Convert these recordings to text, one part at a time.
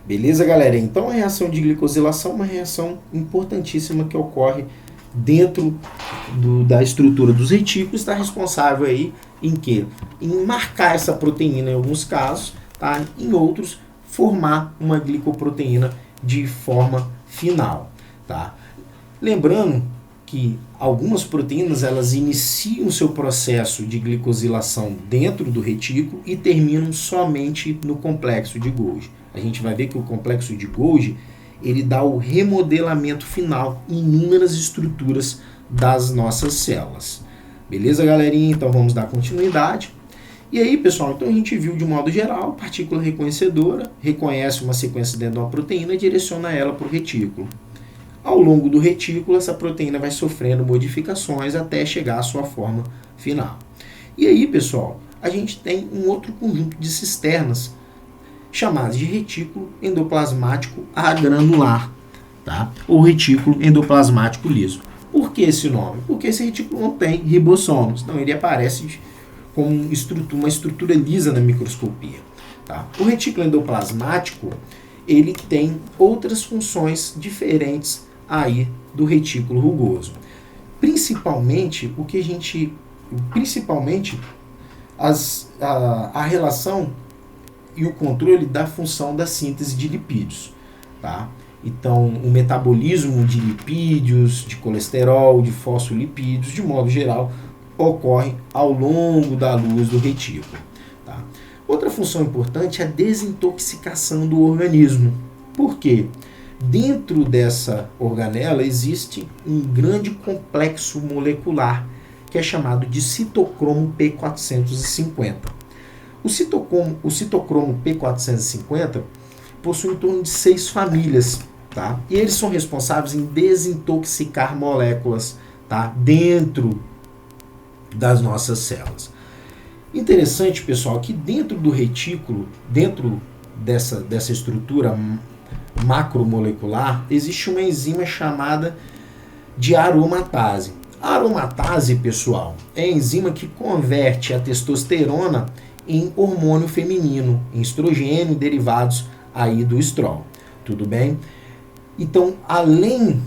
Beleza, galera? Então a reação de glicosilação é uma reação importantíssima que ocorre dentro da estrutura dos retículos, está responsável aí em quê? Em marcar essa proteína em alguns casos, tá? Em outros, formar uma glicoproteína de forma final, tá? Lembrando que algumas proteínas elas iniciam seu processo de glicosilação dentro do retículo e terminam somente no complexo de Golgi. A gente vai ver que o complexo de Golgi ele dá o remodelamento final em inúmeras estruturas das nossas células. Beleza, galerinha? Então vamos dar continuidade. E aí, pessoal, então a gente viu de modo geral, a partícula reconhecedora reconhece uma sequência dentro de uma proteína e direciona ela para o retículo. Ao longo do retículo, essa proteína vai sofrendo modificações até chegar à sua forma final. E aí, pessoal, a gente tem um outro conjunto de cisternas chamadas de retículo endoplasmático agranular, tá? Ou retículo endoplasmático liso. Por que esse nome? Porque esse retículo não tem ribossomos, então ele aparece como uma estrutura lisa na microscopia, tá? O retículo endoplasmático ele tem outras funções diferentes aí do retículo rugoso. Principalmente a relação e o controle da função da síntese de lipídios, tá? Então, o metabolismo de lipídios, de colesterol, de fosfolipídios, de modo geral, ocorre ao longo da luz do retículo, tá? Outra função importante é a desintoxicação do organismo. Por quê? Dentro dessa organela existe um grande complexo molecular que é chamado de citocromo P450. O citocromo P450 possui em torno de 6 famílias, tá? E eles são responsáveis em desintoxicar moléculas, tá? Dentro das nossas células. Interessante, pessoal, que dentro do retículo, dentro dessa estrutura macromolecular, existe uma enzima chamada de aromatase. A aromatase, pessoal, é a enzima que converte a testosterona em hormônio feminino, em estrogênio, derivados aí do estrol. Tudo bem? Então, além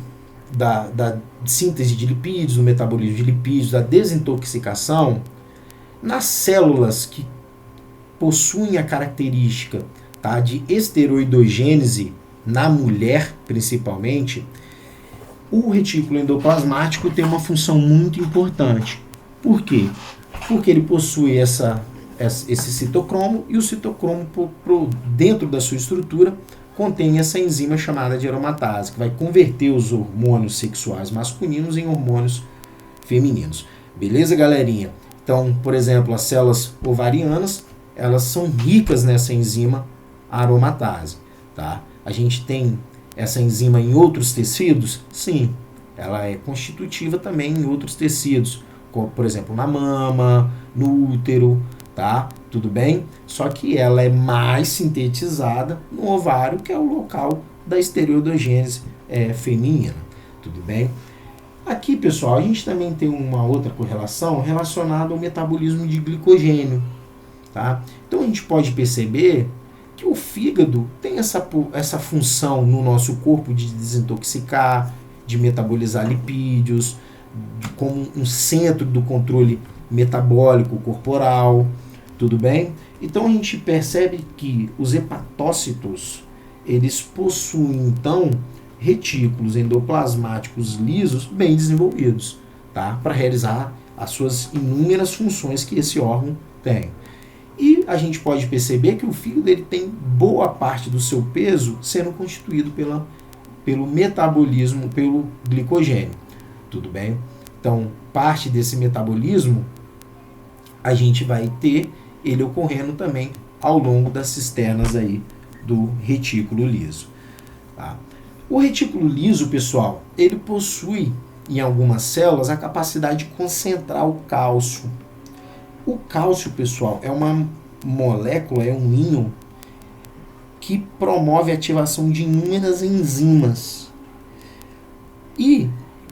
da síntese de lipídios, do metabolismo de lipídios, da desintoxicação, nas células que possuem a característica, tá, de esteroidogênese, na mulher principalmente, o retículo endoplasmático tem uma função muito importante. Por quê? Porque ele possui esse citocromo e o citocromo dentro da sua estrutura contém essa enzima chamada de aromatase, que vai converter os hormônios sexuais masculinos em hormônios femininos. Beleza, galerinha? Então, por exemplo, as células ovarianas, elas são ricas nessa enzima aromatase, tá? A gente tem essa enzima em outros tecidos? Sim, ela é constitutiva também em outros tecidos, como, por exemplo, na mama, no útero, tá? Tudo bem? Só que ela é mais sintetizada no ovário, que é o local da esteroidogênese feminina. Tudo bem? Aqui, pessoal, a gente também tem uma outra correlação relacionada ao metabolismo de glicogênio, tá? Então a gente pode perceber que o fígado tem essa função no nosso corpo de desintoxicar, de metabolizar lipídios, como um centro do controle metabólico corporal, tudo bem? Então a gente percebe que os hepatócitos, eles possuem então retículos endoplasmáticos lisos bem desenvolvidos, tá? Para realizar as suas inúmeras funções que esse órgão tem. E a gente pode perceber que o fígado ele tem boa parte do seu peso sendo constituído pelo metabolismo, pelo glicogênio, tudo bem? Então, parte desse metabolismo a gente vai ter ele ocorrendo também ao longo das cisternas aí do retículo liso, tá? O retículo liso, pessoal, ele possui em algumas células a capacidade de concentrar o cálcio. O cálcio, pessoal, é uma molécula, é um íon que promove a ativação de inúmeras enzimas. E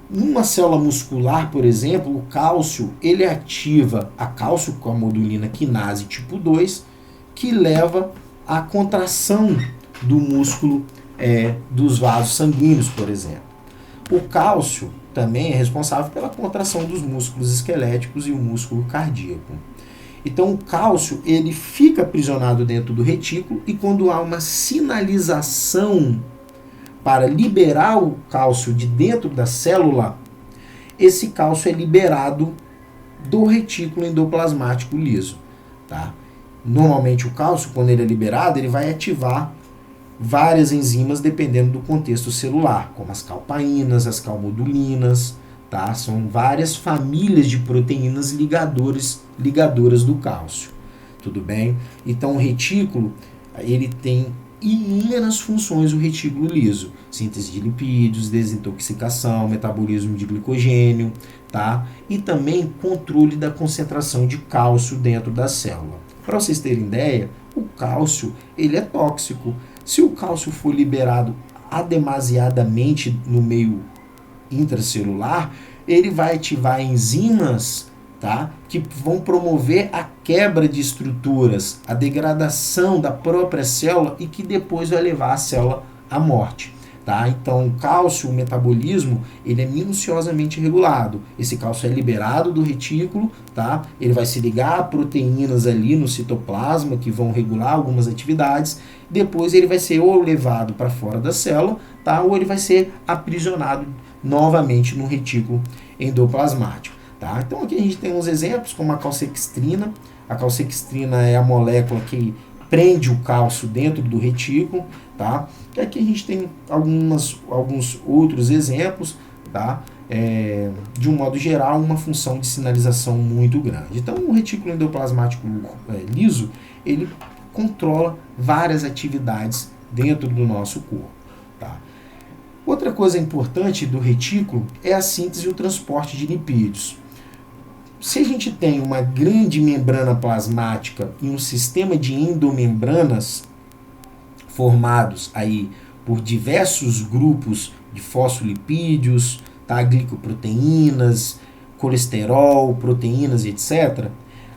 numa célula muscular, por exemplo, o cálcio, ele ativa a cálcio-camodulina quinase tipo 2, que leva à contração do músculo dos vasos sanguíneos, por exemplo. O cálcio também é responsável pela contração dos músculos esqueléticos e o músculo cardíaco. Então o cálcio ele fica aprisionado dentro do retículo e quando há uma sinalização para liberar o cálcio de dentro da célula, esse cálcio é liberado do retículo endoplasmático liso. Tá? Normalmente o cálcio, quando ele é liberado, ele vai ativar várias enzimas dependendo do contexto celular, como as calpaínas, as calmodulinas, tá? São várias famílias de proteínas ligadoras do cálcio. Tudo bem? Então o retículo, ele tem inúmeras funções, o retículo liso: síntese de lipídios, desintoxicação, metabolismo de glicogênio, tá? E também controle da concentração de cálcio dentro da célula. Para vocês terem ideia, o cálcio ele é tóxico. Se o cálcio for liberado demasiadamente no meio intracelular, ele vai ativar enzimas, tá, que vão promover a quebra de estruturas, a degradação da própria célula e que depois vai levar a célula à morte. Tá? Então, o cálcio, o metabolismo, ele é minuciosamente regulado. Esse cálcio é liberado do retículo, tá? Ele vai se ligar a proteínas ali no citoplasma que vão regular algumas atividades. Depois ele vai ser ou levado para fora da célula, tá? Ou ele vai ser aprisionado novamente no retículo endoplasmático. Tá? Então aqui a gente tem uns exemplos como a calcextrina. A calcextrina é a molécula que prende o cálcio dentro do retículo, tá? E aqui a gente tem alguns outros exemplos, tá? De um modo geral, uma função de sinalização muito grande. Então, o retículo endoplasmático liso, ele controla várias atividades dentro do nosso corpo, tá? Outra coisa importante do retículo é a síntese e o transporte de lipídios. Se a gente tem uma grande membrana plasmática e um sistema de endomembranas formados aí por diversos grupos de fosfolipídios, tá, glicoproteínas, colesterol, proteínas, etc.,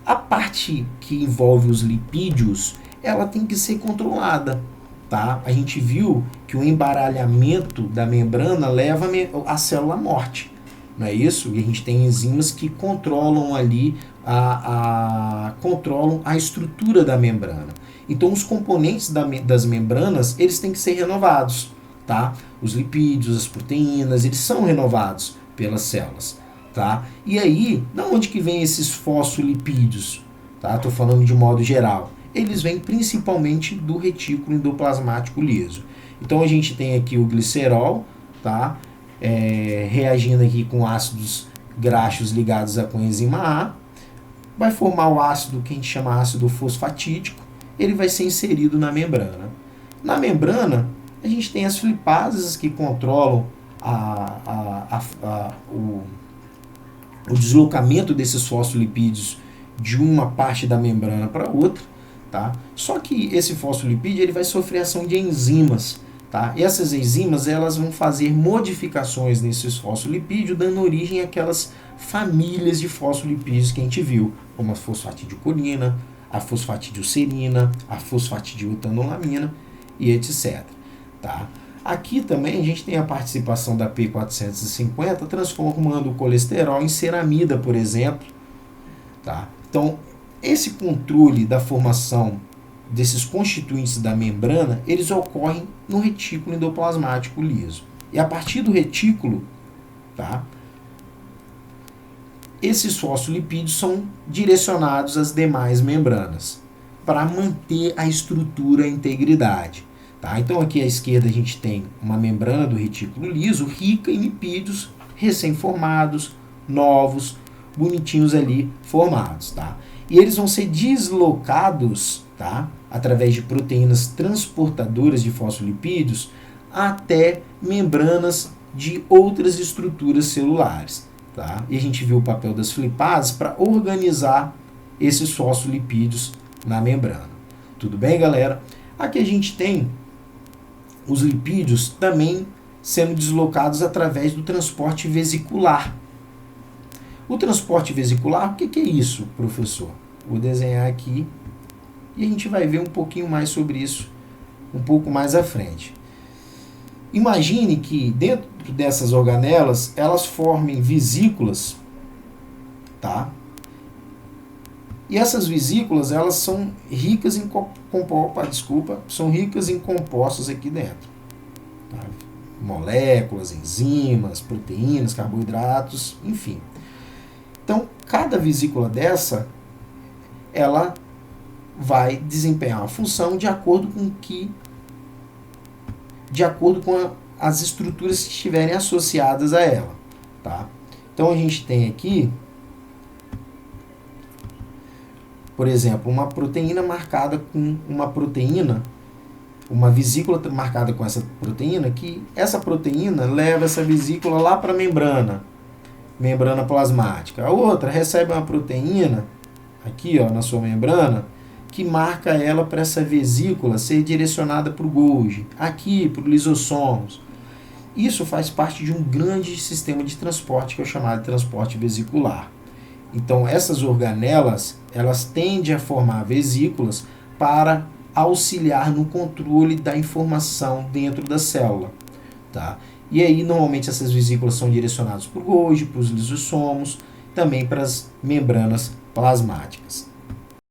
a parte que envolve os lipídios, ela tem que ser controlada. Tá? A gente viu que o embaralhamento da membrana leva a célula à morte. Não é isso? E a gente tem enzimas que controlam ali controlam a estrutura da membrana. Então os componentes das membranas, eles têm que ser renovados, tá? Os lipídios, as proteínas, eles são renovados pelas células, tá? E aí, de onde que vem esses fosfolipídios? Tá? Tô falando de modo geral. Eles vêm principalmente do retículo endoplasmático liso. Então a gente tem aqui o glicerol, tá? Reagindo aqui com ácidos graxos ligados à coenzima A, vai formar o ácido que a gente chama ácido fosfatídico, ele vai ser inserido na membrana. Na membrana, a gente tem as flipases que controlam o deslocamento desses fosfolipídios de uma parte da membrana para outra, tá? Só que esse fosfolipídio ele vai sofrer ação de enzimas. Tá? E essas enzimas elas vão fazer modificações nesses fosfolipídios, dando origem àquelas famílias de fosfolipídios que a gente viu, como a fosfatidilcolina, a fosfatidilserina, a fosfatidiletanolamina e etc. Tá? Aqui também a gente tem a participação da P450, transformando o colesterol em ceramida, por exemplo. Tá? Então, esse controle da formação desses constituintes da membrana, eles ocorrem no retículo endoplasmático liso. E a partir do retículo, tá, esses fosfolipídios são direcionados às demais membranas para manter a estrutura e a integridade. Tá? Então aqui à esquerda a gente tem uma membrana do retículo liso rica em lipídios recém-formados, novos, bonitinhos ali formados. Tá? E eles vão ser deslocados, tá, através de proteínas transportadoras de fosfolipídios até membranas de outras estruturas celulares. Tá? E a gente viu o papel das flipases para organizar esses fosfolipídios na membrana. Tudo bem, galera? Aqui a gente tem os lipídios também sendo deslocados através do transporte vesicular. O transporte vesicular, o que é isso, professor? Vou desenhar aqui e a gente vai ver um pouquinho mais sobre isso um pouco mais à frente. Imagine que dentro dessas organelas elas formem vesículas, tá? E essas vesículas elas são ricas em são ricas em compostos aqui dentro, tá? Moléculas, enzimas, proteínas, carboidratos, enfim. Então, cada vesícula dessa, ela vai desempenhar uma função de acordo com as estruturas que estiverem associadas a ela, tá? Então a gente tem aqui, por exemplo, uma proteína marcada com uma vesícula marcada com essa proteína, que essa proteína leva essa vesícula lá para a membrana plasmática. A outra recebe uma proteína aqui, ó, na sua membrana, que marca ela para essa vesícula ser direcionada para o Golgi, aqui para os lisossomos. Isso faz parte de um grande sistema de transporte que é chamado de transporte vesicular. Então, essas organelas, elas tendem a formar vesículas para auxiliar no controle da informação dentro da célula, tá? E aí, normalmente, essas vesículas são direcionadas para o Golgi, para os lisossomos, também para as membranas plasmáticas.